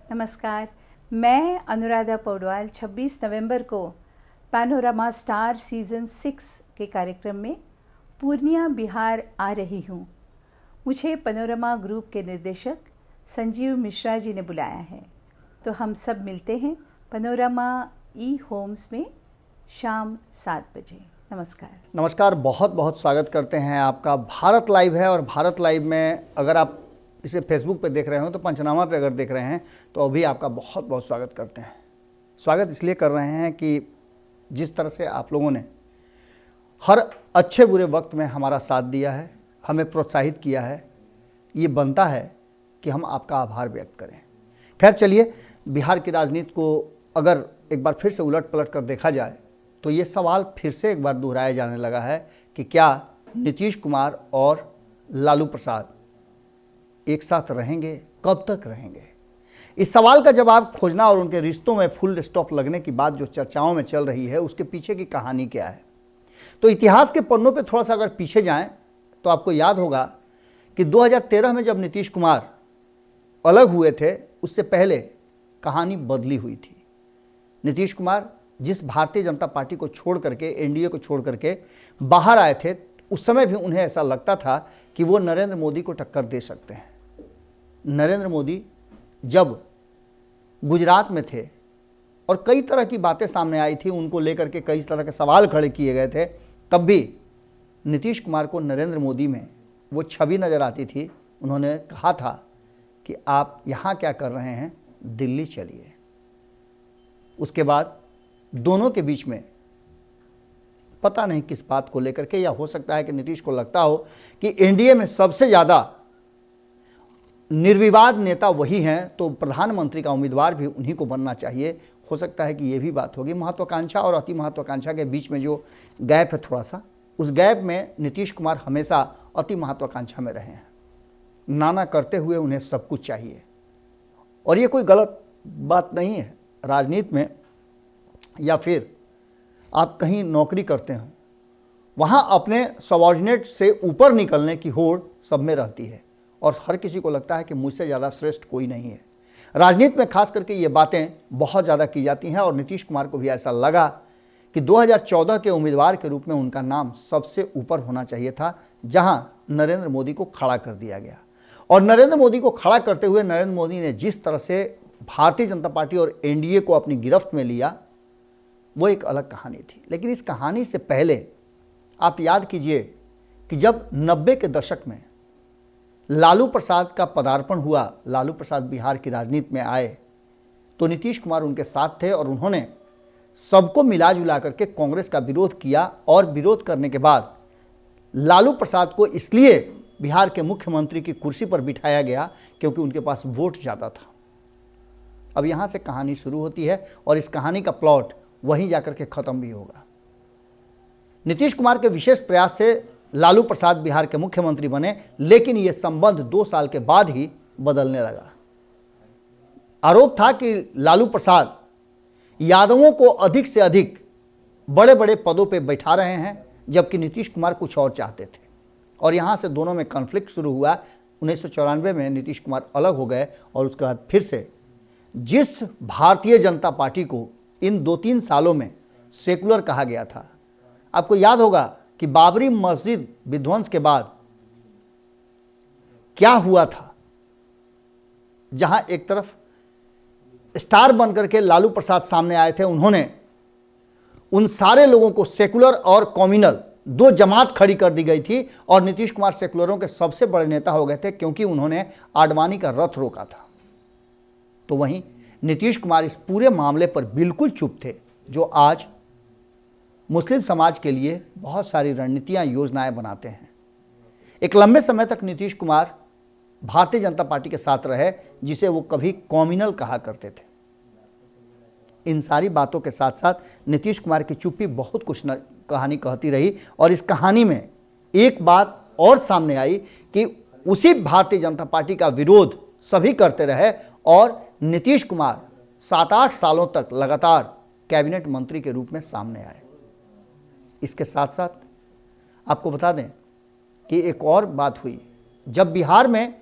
नमस्कार। मैं अनुराधा पौडवाल 26 नवंबर को पैनोरामा स्टार सीज़न 6 के कार्यक्रम में पूर्णिया बिहार आ रही हूँ। मुझे पैनोरामा ग्रुप के निर्देशक संजीव मिश्रा जी ने बुलाया है, तो हम सब मिलते हैं पैनोरामा ई होम्स में शाम 7 बजे। नमस्कार। नमस्कार, बहुत बहुत स्वागत करते हैं आपका। भारत लाइव है और भारत लाइव में अगर आप इसे फेसबुक पे देख रहे हो तो पंचनामा पे अगर देख रहे हैं तो अभी आपका बहुत बहुत स्वागत करते हैं। स्वागत इसलिए कर रहे हैं कि जिस तरह से आप लोगों ने हर अच्छे बुरे वक्त में हमारा साथ दिया है, हमें प्रोत्साहित किया है, ये बनता है कि हम आपका आभार व्यक्त करें। खैर चलिए, बिहार की राजनीति को अगर एक बार फिर से उलट पलट कर देखा जाए तो ये सवाल फिर से एक बार दोहराया जाने लगा है कि क्या नीतीश कुमार और लालू प्रसाद एक साथ रहेंगे, कब तक रहेंगे। इस सवाल का जवाब खोजना और उनके रिश्तों में फुल स्टॉप लगने की बात जो चर्चाओं में चल रही है उसके पीछे की कहानी क्या है। तो इतिहास के पन्नों पे थोड़ा सा अगर पीछे जाएं तो आपको याद होगा कि 2013 में जब नीतीश कुमार अलग हुए थे उससे पहले कहानी बदली हुई थी। नीतीश कुमार जिस भारतीय जनता पार्टी को छोड़ करके, एनडीए को छोड़ करके बाहर आए थे, उस समय भी उन्हें ऐसा लगता था कि वो नरेंद्र मोदी को टक्कर दे सकते हैं। नरेंद्र मोदी जब गुजरात में थे और कई तरह की बातें सामने आई थी, उनको लेकर के कई तरह के सवाल खड़े किए गए थे, तब भी नीतीश कुमार को नरेंद्र मोदी में वो छवि नज़र आती थी। उन्होंने कहा था कि आप यहाँ क्या कर रहे हैं, दिल्ली चलिए। उसके बाद दोनों के बीच में पता नहीं किस बात को लेकर के, या हो सकता है कि नीतीश को लगता हो कि एनडीए में सबसे ज़्यादा निर्विवाद नेता वही हैं, तो प्रधानमंत्री का उम्मीदवार भी उन्हीं को बनना चाहिए। हो सकता है कि ये भी बात होगी। महत्वाकांक्षा और अति महत्वाकांक्षा के बीच में जो गैप है थोड़ा सा, उस गैप में नीतीश कुमार हमेशा अति महत्वाकांक्षा में रहे हैं। नाना करते हुए उन्हें सब कुछ चाहिए, और ये कोई गलत बात नहीं है। राजनीति में या फिर आप कहीं नौकरी करते हो, वहाँ अपने सबॉर्डिनेट से ऊपर निकलने की होड़ सब में रहती है और हर किसी को लगता है कि मुझसे ज़्यादा श्रेष्ठ कोई नहीं है। राजनीति में खास करके ये बातें बहुत ज़्यादा की जाती हैं और नीतीश कुमार को भी ऐसा लगा कि 2014 के उम्मीदवार के रूप में उनका नाम सबसे ऊपर होना चाहिए था, जहाँ नरेंद्र मोदी को खड़ा कर दिया गया। और नरेंद्र मोदी को खड़ा करते हुए नरेंद्र मोदी ने जिस तरह से भारतीय जनता पार्टी और एनडीए को अपनी गिरफ्त में लिया, वो एक अलग कहानी थी। लेकिन इस कहानी से पहले आप याद कीजिए कि जब 90 के दशक में लालू प्रसाद का पदार्पण हुआ, लालू प्रसाद बिहार की राजनीति में आए, तो नीतीश कुमार उनके साथ थे और उन्होंने सबको मिला जुला करके कांग्रेस का विरोध किया। और विरोध करने के बाद लालू प्रसाद को इसलिए बिहार के मुख्यमंत्री की कुर्सी पर बिठाया गया क्योंकि उनके पास वोट ज़्यादा था। अब यहाँ से कहानी शुरू होती है और इस कहानी का प्लॉट वहीं जाकर के ख़त्म भी होगा। नीतीश कुमार के विशेष प्रयास से लालू प्रसाद बिहार के मुख्यमंत्री बने, लेकिन यह संबंध 2 साल के बाद ही बदलने लगा। आरोप था कि लालू प्रसाद यादवों को अधिक से अधिक बड़े बड़े पदों पे बैठा रहे हैं, जबकि नीतीश कुमार कुछ और चाहते थे। और यहाँ से दोनों में कॉन्फ्लिक्ट शुरू हुआ। 1994 में नीतीश कुमार अलग हो गए और उसके बाद फिर से जिस भारतीय जनता पार्टी को इन 2-3 सालों में सेकुलर कहा गया था, आपको याद होगा कि बाबरी मस्जिद विध्वंस के बाद क्या हुआ था, जहां एक तरफ स्टार बनकर के लालू प्रसाद सामने आए थे। उन्होंने उन सारे लोगों को, सेकुलर और कॉम्युनल 2 जमात खड़ी कर दी गई थी, और नीतीश कुमार सेकुलरों के सबसे बड़े नेता हो गए थे क्योंकि उन्होंने आडवाणी का रथ रोका था। तो वहीं नीतीश कुमार इस पूरे मामले पर बिल्कुल चुप थे, जो आज मुस्लिम समाज के लिए बहुत सारी रणनीतियां, योजनाएं बनाते हैं। एक लंबे समय तक नीतीश कुमार भारतीय जनता पार्टी के साथ रहे, जिसे वो कभी कॉम्युनल कहा करते थे। इन सारी बातों के साथ साथ नीतीश कुमार की चुप्पी बहुत कुछ कहानी कहती रही, और इस कहानी में एक बात और सामने आई कि उसी भारतीय जनता पार्टी का विरोध सभी करते रहे और नीतीश कुमार 7-8 सालों तक लगातार कैबिनेट मंत्री के रूप में सामने आए। इसके साथ साथ आपको बता दें कि एक और बात हुई। जब बिहार में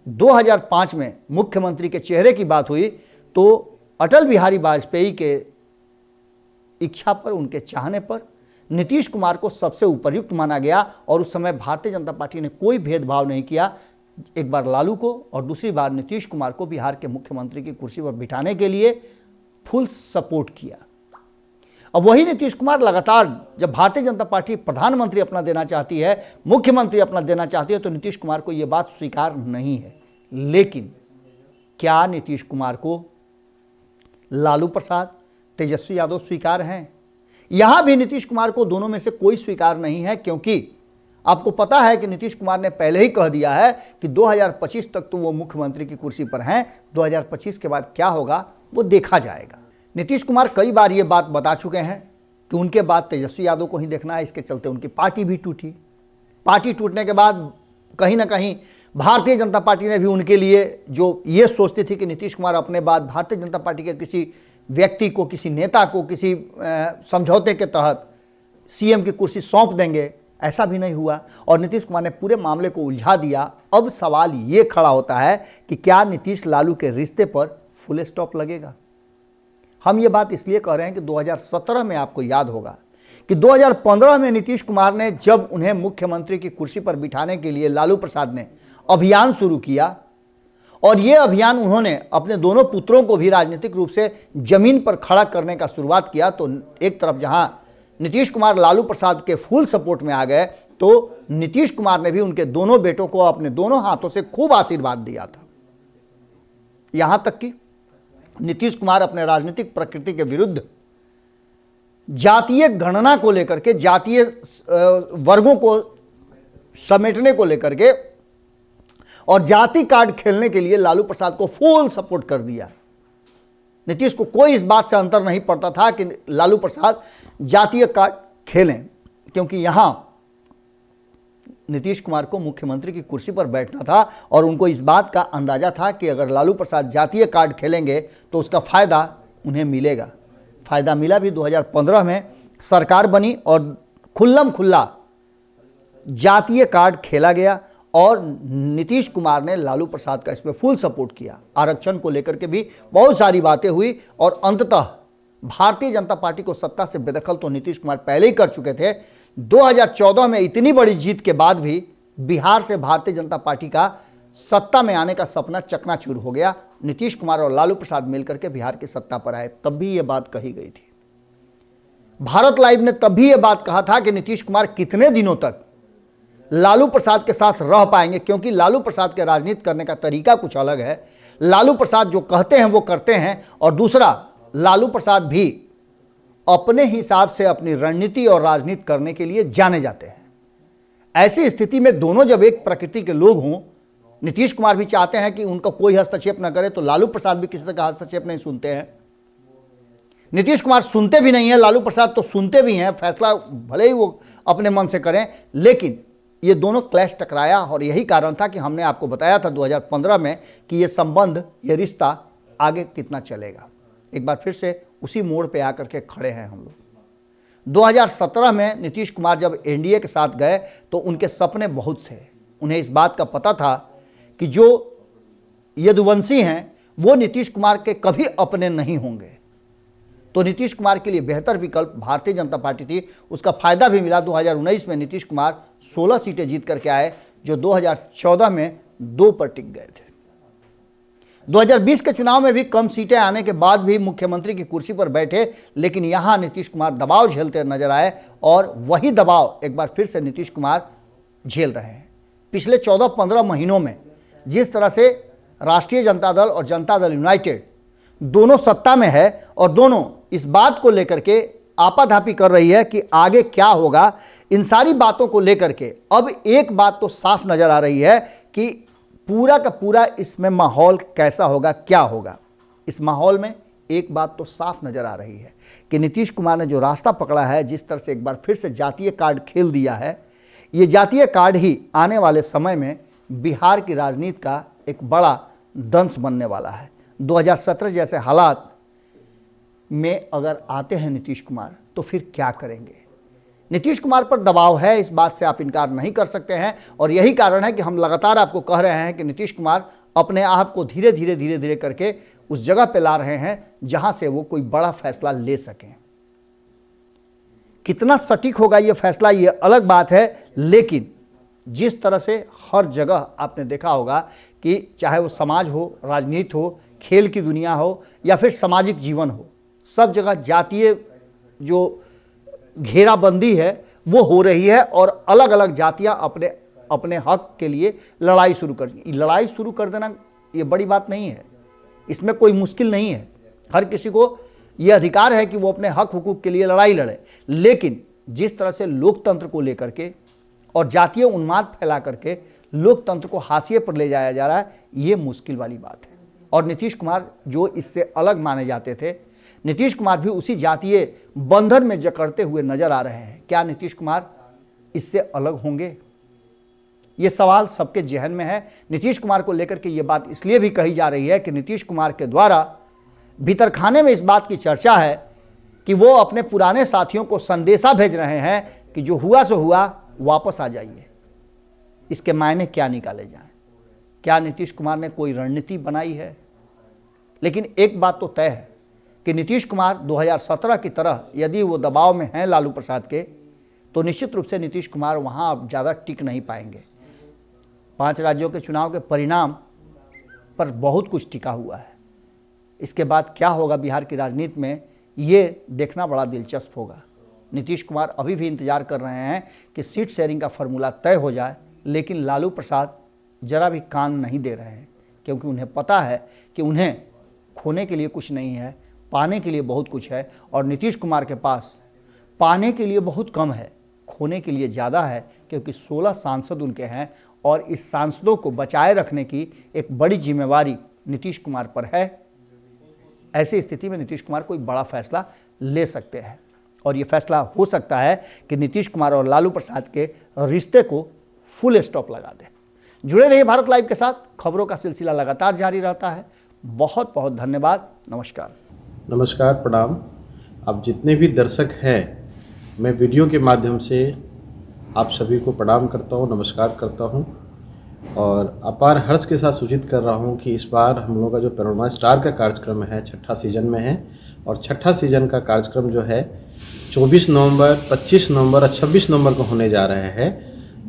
2005 में मुख्यमंत्री के चेहरे की बात हुई तो अटल बिहारी वाजपेयी के इच्छा पर, उनके चाहने पर नीतीश कुमार को सबसे उपयुक्त माना गया और उस समय भारतीय जनता पार्टी ने कोई भेदभाव नहीं किया। एक बार लालू को और दूसरी बार नीतीश कुमार को बिहार के मुख्यमंत्री की कुर्सी पर बिठाने के लिए फुल सपोर्ट किया। अब वही नीतीश कुमार लगातार जब भारतीय जनता पार्टी प्रधानमंत्री अपना देना चाहती है, मुख्यमंत्री अपना देना चाहती है, तो नीतीश कुमार को यह बात स्वीकार नहीं है। लेकिन क्या नीतीश कुमार को लालू प्रसाद, तेजस्वी यादव स्वीकार हैं? यहां भी नीतीश कुमार को दोनों में से कोई स्वीकार नहीं है, क्योंकि आपको पता है कि नीतीश कुमार ने पहले ही कह दिया है कि 2025 तक तो वो मुख्यमंत्री की कुर्सी पर हैं, 2025 के बाद क्या होगा वो देखा जाएगा। नीतीश कुमार कई बार ये बात बता चुके हैं कि उनके बाद तेजस्वी यादव को ही देखना है, इसके चलते उनकी पार्टी भी टूटी। पार्टी टूटने के बाद कहीं ना कहीं भारतीय जनता पार्टी ने भी उनके लिए जो ये सोचती थी कि नीतीश कुमार अपने बाद भारतीय जनता पार्टी के किसी व्यक्ति को, किसी नेता को किसी समझौते के तहत सीएम की कुर्सी सौंप देंगे, ऐसा भी नहीं हुआ और नीतीश कुमार ने पूरे मामले को उलझा दिया। अब सवाल ये खड़ा होता है कि क्या नीतीश लालू के रिश्ते पर फुल स्टॉप लगेगा? हम ये बात इसलिए कह रहे हैं कि 2017 में आपको याद होगा कि 2015 में नीतीश कुमार ने जब उन्हें मुख्यमंत्री की कुर्सी पर बिठाने के लिए लालू प्रसाद ने अभियान शुरू किया और ये अभियान उन्होंने अपने दोनों पुत्रों को भी राजनीतिक रूप से जमीन पर खड़ा करने का शुरुआत किया, तो एक तरफ जहां नीतीश कुमार लालू प्रसाद के फुल सपोर्ट में आ गए, तो नीतीश कुमार ने भी उनके दोनों बेटों को अपने दोनों हाथों से खूब आशीर्वाद दिया था। यहां तक कि नीतीश कुमार अपने राजनीतिक प्रकृति के विरुद्ध जातीय गणना को लेकर के, जातीय वर्गों को समेटने को लेकर के और जाति कार्ड खेलने के लिए लालू प्रसाद को फुल सपोर्ट कर दिया। नीतीश को कोई इस बात से अंतर नहीं पड़ता था कि लालू प्रसाद जातीय कार्ड खेलें, क्योंकि यहां नीतीश कुमार को मुख्यमंत्री की कुर्सी पर बैठना था और उनको इस बात का अंदाजा था कि अगर लालू प्रसाद जातीय कार्ड खेलेंगे तो उसका फायदा उन्हें मिलेगा। फायदा मिला भी। 2015 में सरकार बनी और खुल्लम खुल्ला जातीय कार्ड खेला गया और नीतीश कुमार ने लालू प्रसाद का इसमें फुल सपोर्ट किया। आरक्षण को लेकर के भी बहुत सारी बातें हुई और अंततः भारतीय जनता पार्टी को सत्ता से बेदखल तो नीतीश कुमार पहले ही कर चुके थे। 2014 में इतनी बड़ी जीत के बाद भी बिहार से भारतीय जनता पार्टी का सत्ता में आने का सपना चकनाचूर हो गया। नीतीश कुमार और लालू प्रसाद मिलकर के बिहार की सत्ता पर आए, तब भी यह बात कही गई थी। भारत लाइव ने तब भी यह बात कहा था कि नीतीश कुमार कितने दिनों तक लालू प्रसाद के साथ रह पाएंगे, क्योंकि लालू प्रसाद के राजनीति करने का तरीका कुछ अलग है। लालू प्रसाद जो कहते हैं वो करते हैं, और दूसरा लालू प्रसाद भी अपने हिसाब से अपनी रणनीति और राजनीति करने के लिए जाने जाते हैं। ऐसी स्थिति में दोनों जब एक प्रकृति के लोग हों, नीतीश कुमार भी चाहते हैं कि उनका कोई हस्तक्षेप न करे, तो लालू प्रसाद भी किसी तरह का हस्तक्षेप नहीं सुनते हैं। नीतीश कुमार सुनते भी नहीं है, लालू प्रसाद तो सुनते भी हैं, फैसला भले ही वो अपने मन से करें, लेकिन ये दोनों क्लैश टकराया और यही कारण था कि हमने आपको बताया था 2015 में कि ये संबंध, ये रिश्ता आगे कितना चलेगा। एक बार फिर से उसी मोड़ पे आकर के खड़े हैं हम लोग। 2017 में नीतीश कुमार जब एनडीए के साथ गए तो उनके सपने बहुत थे। उन्हें इस बात का पता था कि जो यदुवंशी हैं वो नीतीश कुमार के कभी अपने नहीं होंगे, तो नीतीश कुमार के लिए बेहतर विकल्प भारतीय जनता पार्टी थी। उसका फायदा भी मिला। 2019 में नीतीश कुमार 16 सीटें जीत करके आए, जो 2014 में 2 पर टिक गए थे। 2020 के चुनाव में भी कम सीटें आने के बाद भी मुख्यमंत्री की कुर्सी पर बैठे, लेकिन यहां नीतीश कुमार दबाव झेलते नजर आए और वही दबाव एक बार फिर से नीतीश कुमार झेल रहे हैं। पिछले 14-15 महीनों में जिस तरह से राष्ट्रीय जनता दल और जनता दल यूनाइटेड दोनों सत्ता में है और दोनों इस बात को लेकर के आपाधापी कर रही है कि आगे क्या होगा, इन सारी बातों को लेकर के अब एक बात तो साफ नजर आ रही है कि पूरा का पूरा इसमें माहौल कैसा होगा, क्या होगा। इस माहौल में एक बात तो साफ नजर आ रही है कि नीतीश कुमार ने जो रास्ता पकड़ा है, जिस तरह से एक बार फिर से जातीय कार्ड खेल दिया है, ये जातीय कार्ड ही आने वाले समय में बिहार की राजनीति का एक बड़ा दंश बनने वाला है। 2017 जैसे हालात में अगर आते हैं नीतीश कुमार, तो फिर क्या करेंगे। नीतीश कुमार पर दबाव है, इस बात से आप इनकार नहीं कर सकते हैं, और यही कारण है कि हम लगातार आपको कह रहे हैं कि नीतीश कुमार अपने आप को धीरे धीरे करके उस जगह पे ला रहे हैं जहां से वो कोई बड़ा फैसला ले सकें। कितना सटीक होगा ये फैसला, ये अलग बात है, लेकिन जिस तरह से हर जगह आपने देखा होगा कि चाहे वो समाज हो, राजनीति हो, खेल की दुनिया हो या फिर सामाजिक जीवन हो, सब जगह जातीय जो घेराबंदी है वो हो रही है और अलग अलग जातियां अपने अपने हक के लिए लड़ाई शुरू कर देना ये बड़ी बात नहीं है, इसमें कोई मुश्किल नहीं है। हर किसी को ये अधिकार है कि वो अपने हक हुकूक के लिए लड़ाई लड़े, लेकिन जिस तरह से लोकतंत्र को लेकर के और जातीय उन्माद फैला करके लोकतंत्र को हाशिए पर ले जाया जा रहा है, ये मुश्किल वाली बात है। और नीतीश कुमार जो इससे अलग माने जाते थे, नीतीश कुमार भी उसी जातीय बंधन में जकड़ते हुए नजर आ रहे हैं। क्या नीतीश कुमार इससे अलग होंगे? ये सवाल सबके जहन में है। नीतीश कुमार को लेकर के ये बात इसलिए भी कही जा रही है कि नीतीश कुमार के द्वारा भीतरखाने में इस बात की चर्चा है कि वो अपने पुराने साथियों को संदेशा भेज रहे हैं कि जो हुआ सो हुआ, वापस आ जाइए। इसके मायने क्या निकाले जाएं? क्या नीतीश कुमार ने कोई रणनीति बनाई है? लेकिन एक बात तो तय है कि नीतीश कुमार 2017 की तरह यदि वो दबाव में हैं लालू प्रसाद के, तो निश्चित रूप से नीतीश कुमार वहाँ अब ज़्यादा टिक नहीं पाएंगे। 5 राज्यों के चुनाव के परिणाम पर बहुत कुछ टिका हुआ है। इसके बाद क्या होगा बिहार की राजनीति में, ये देखना बड़ा दिलचस्प होगा। नीतीश कुमार अभी भी इंतजार कर रहे हैं कि सीट शेयरिंग का फॉर्मूला तय हो जाए, लेकिन लालू प्रसाद जरा भी कान नहीं दे रहे हैं, क्योंकि उन्हें पता है कि उन्हें खोने के लिए कुछ नहीं है, पाने के लिए बहुत कुछ है। और नीतीश कुमार के पास पाने के लिए बहुत कम है, खोने के लिए ज़्यादा है, क्योंकि 16 सांसद उनके हैं और इस सांसदों को बचाए रखने की एक बड़ी जिम्मेवारी नीतीश कुमार पर है। ऐसी स्थिति में नीतीश कुमार कोई बड़ा फैसला ले सकते हैं और ये फैसला हो सकता है कि नीतीश कुमार और लालू प्रसाद के रिश्ते को फुल स्टॉप लगा दें। जुड़े रहिए भारत लाइव के साथ, खबरों का सिलसिला लगातार जारी रहता है। बहुत बहुत धन्यवाद। नमस्कार, प्रणाम। आप जितने भी दर्शक हैं, मैं वीडियो के माध्यम से आप सभी को प्रणाम करता हूं, नमस्कार करता हूं और अपार हर्ष के साथ सूचित कर रहा हूं कि इस बार हम लोग का जो पैनोरमा स्टार का कार्यक्रम है 6ठा सीजन में है और 6ठा सीजन का कार्यक्रम जो है 24 नवंबर, 25 नवंबर और 26 नवंबर को होने जा रहे हैं।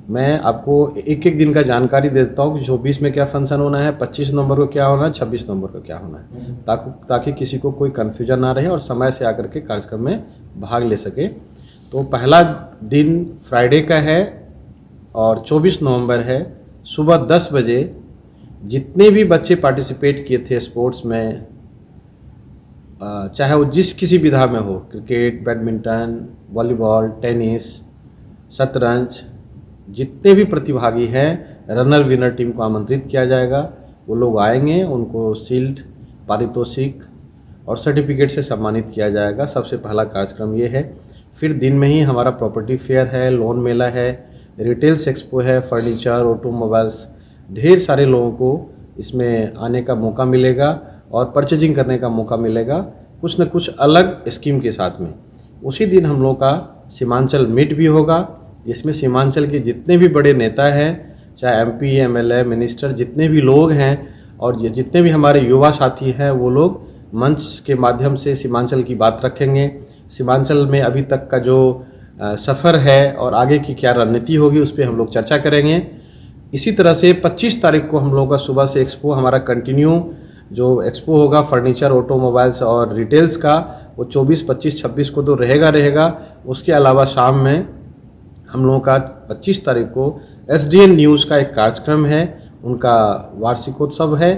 मैं आपको एक एक दिन का जानकारी देता हूँ कि 24 में क्या फंक्शन होना है, 25 नवंबर को क्या होना है, 26 नवंबर को क्या होना है, ताकि किसी को कोई कन्फ्यूजन ना रहे और समय से आकर के कार्यक्रम में भाग ले सके। तो पहला दिन फ्राइडे का है और 24 नवंबर है। सुबह 10 बजे जितने भी बच्चे पार्टिसिपेट किए थे स्पोर्ट्स में, चाहे वो जिस किसी विधा में हो, क्रिकेट, बैडमिंटन, वॉलीबॉल, टेनिस, शतरंज, जितने भी प्रतिभागी हैं, रनर विनर टीम को आमंत्रित किया जाएगा। वो लोग आएंगे, उनको शील्ड, पारितोषिक और सर्टिफिकेट से सम्मानित किया जाएगा। सबसे पहला कार्यक्रम ये है। फिर दिन में ही हमारा प्रॉपर्टी फेयर है, लोन मेला है, रिटेल्स एक्सपो है, फर्नीचर, ऑटोमोबाइल्स, ढेर सारे लोगों को इसमें आने का मौका मिलेगा और परचेजिंग करने का मौका मिलेगा, कुछ न कुछ अलग स्कीम के साथ में। उसी दिन हम लोग का सीमांचल मीट भी होगा, जिसमें सीमांचल के जितने भी बड़े नेता हैं, चाहे MP, MLA, मिनिस्टर, जितने भी लोग हैं और जितने भी हमारे युवा साथी हैं, वो लोग मंच के माध्यम से सीमांचल की बात रखेंगे। सीमांचल में अभी तक का जो सफ़र है और आगे की क्या रणनीति होगी, उस पर हम लोग चर्चा करेंगे। इसी तरह से 25 तारीख को हम लोगों का सुबह से एक्सपो हमारा कंटिन्यू जो एक्सपो होगा फर्नीचर, ऑटोमोबाइल्स और रिटेल्स का, वो 24, 25, 26 को तो रहेगा। उसके अलावा शाम में हम लोगों का 25 तारीख को SDN न्यूज़ का एक कार्यक्रम है, उनका वार्षिकोत्सव है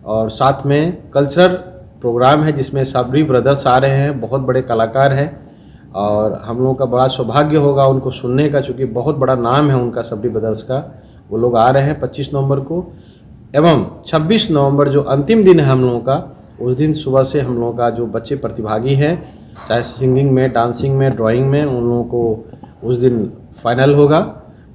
और साथ में कल्चरल प्रोग्राम है जिसमें सबरी ब्रदर्स आ रहे हैं, बहुत बड़े कलाकार हैं और हम लोगों का बड़ा सौभाग्य होगा उनको सुनने का, चूँकि बहुत बड़ा नाम है उनका सबरी ब्रदर्स का। वो लोग आ रहे हैं 25 नवंबर को। एवं 26 नवंबर जो अंतिम दिन है हम लोगों का, उस दिन सुबह से हम लोगों का जो बच्चे प्रतिभागी हैं, चाहे सिंगिंग में, डांसिंग में, ड्राइंग में, उन लोगों को उस दिन फाइनल होगा।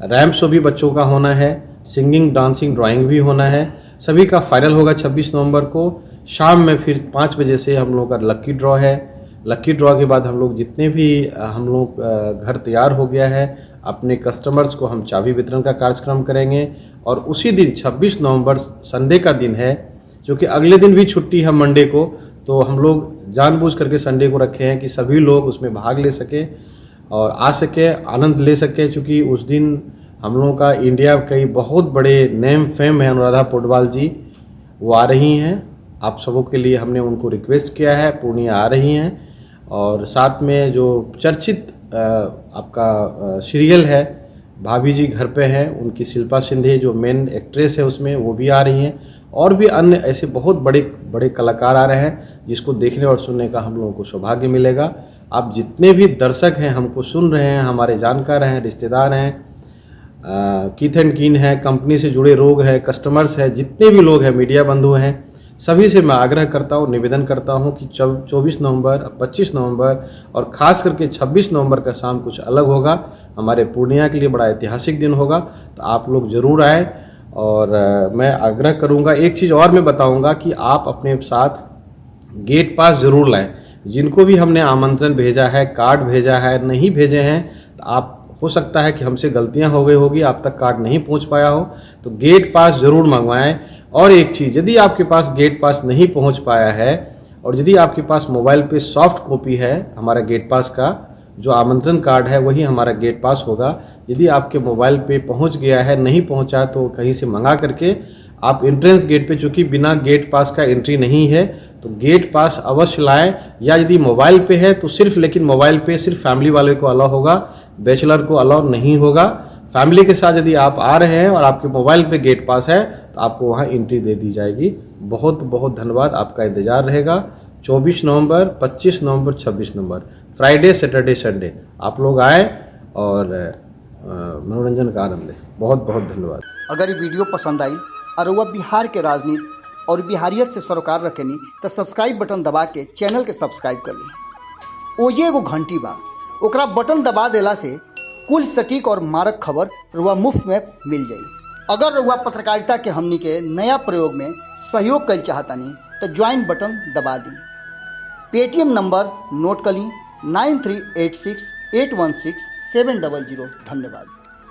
रैम्प शो भी बच्चों का होना है, सिंगिंग, डांसिंग, ड्राइंग भी होना है, सभी का फाइनल होगा 26 नवंबर को। शाम में फिर 5 बजे से हम लोग का लक्की ड्रॉ है। लक्की ड्रॉ के बाद हम लोग जितने भी हम लोग घर तैयार हो गया है, अपने कस्टमर्स को हम चाबी वितरण का कार्यक्रम करेंगे और उसी दिन 26 नवंबर संडे का दिन है, क्योंकि अगले दिन भी छुट्टी है मंडे को, तो हम लोग जानबूझ करके संडे को रखे हैं कि सभी लोग उसमें भाग ले सके और आ सके, आनंद ले सके। चूँकि उस दिन हम लोगों का इंडिया कई बहुत बड़े नेम फेम है, अनुराधा पौडवाल जी वो आ रही हैं। आप सबों के लिए हमने उनको रिक्वेस्ट किया है, पूर्णिया आ रही हैं। और साथ में जो चर्चित आपका सीरियल है भाभी जी घर पे हैं, उनकी शिल्पा शिंदे जो मेन एक्ट्रेस है उसमें, वो भी आ रही हैं। और भी अन्य ऐसे बहुत बड़े बड़े कलाकार आ रहे हैं जिसको देखने और सुनने का हम लोगों को सौभाग्य मिलेगा। आप जितने भी दर्शक हैं, हमको सुन रहे हैं, हमारे जानकार हैं, रिश्तेदार हैं, कीथ एंड कीन है, कंपनी से जुड़े लोग हैं, कस्टमर्स हैं, जितने भी लोग हैं, मीडिया बंधु हैं, सभी से मैं आग्रह करता हूँ, निवेदन करता हूँ कि 24 नवंबर, 25 नवंबर और ख़ास करके 26 नवंबर का शाम कुछ अलग होगा। हमारे पूर्णिया के लिए बड़ा ऐतिहासिक दिन होगा, तो आप लोग ज़रूर आए। और मैं आग्रह करूँगा, एक चीज़ और मैं बताऊँगा कि आप अपने साथ गेट पास ज़रूर लाएँ। जिनको भी हमने आमंत्रण भेजा है, कार्ड भेजा है, नहीं भेजे हैं, तो आप हो सकता है कि हमसे गलतियां हो गई होगी, आप तक कार्ड नहीं पहुंच पाया हो, तो गेट पास ज़रूर मंगवाएं। और एक चीज़, यदि आपके पास गेट पास नहीं पहुंच पाया है और यदि आपके पास मोबाइल पे सॉफ्ट कॉपी है हमारा गेट पास का, जो आमंत्रण कार्ड है वही हमारा गेट पास होगा। यदि आपके मोबाइल पे पहुंच गया है, नहीं पहुंचा, तो कहीं से मंगा करके आप एंट्रेंस गेट पे, चूँकि बिना गेट पास का एंट्री नहीं है, तो गेट पास अवश्य लाएं। या यदि मोबाइल पे है तो सिर्फ, लेकिन मोबाइल पे सिर्फ फैमिली वाले को अलाउ होगा, बैचलर को अलाउ नहीं होगा। फैमिली के साथ यदि आप आ रहे हैं और आपके मोबाइल पे गेट पास है तो आपको वहाँ एंट्री दे दी जाएगी। बहुत बहुत धन्यवाद, आपका इंतज़ार रहेगा। 24 नवंबर, 25 नवंबर, 26 नवंबर, फ्राइडे, सैटरडे, संडे, आप लोग आए और मनोरंजन का आनंद लें। बहुत बहुत धन्यवाद। अगर ये वीडियो पसंद आई और वह बिहार के राजनीति और बिहारियत से सरोकार रखेनी तो सब्सक्राइब बटन दबा के चैनल के सब्सक्राइब कर ली। ओजे एगो घंटी बा, ओकरा बटन दबा देला से कुल सटीक और मारक खबर रुआ मुफ्त में मिल जाई। अगर रुआ पत्रकारिता के हमनी के नया प्रयोग में सहयोग कर चाहतानी तो ज्वाइन बटन दबा दी। पेटीएम नंबर नोट कर ली 9386816700। धन्यवाद।